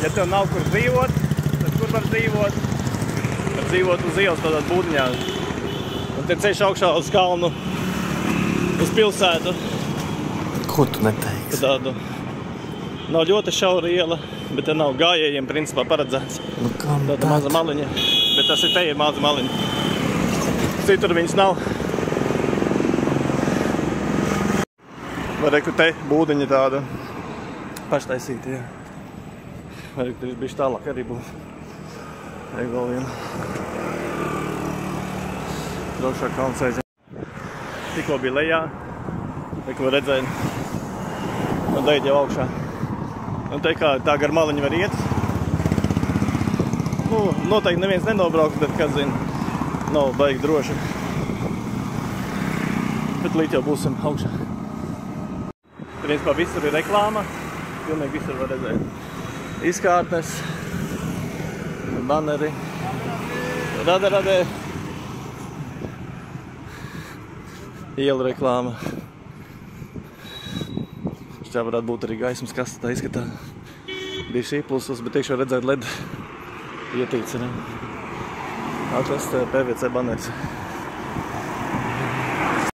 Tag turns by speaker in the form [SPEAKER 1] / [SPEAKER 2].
[SPEAKER 1] Ja tev nav kur dzīvot, tad kur var dzīvot? Var dzīvot uz ielas tādās būdiņās. Un te ceļš augšā uz kalnu, uz pilsētu.
[SPEAKER 2] Ko tu neteiksi?
[SPEAKER 1] Tādu nav ļoti šaura iela, bet te nav gājējiem principā paredzēts.
[SPEAKER 2] Nu, kam
[SPEAKER 1] tāda maza maliņa, bet tas ir te ir maza maliņa. Citur viņas nav. Var reku te būdiņa tāda paštaisīta, jā. Var reku tur bišķi tālāk arī būs. Reku vēl viena. Drošā kalns aizjām. Tikko bija lejā, reku var redzēt. Un te jau augšā. Un te kā tā gar maliņu var iet. Nu, noteikti neviens nenobrauks, bet, kad zina, nav baigi droši. Bet līdz jau būsim augšā. Principā visur ir reklāma. Pilnīgi visur var redzēt. Izkārtnes, banneri. Radē. Iela reklāma. Šķā varētu būt arī gaismas, kas tā izskatā. Bija šī plusus, bet tiekšu redzēt LED ietīci. Atrast PVC banneris.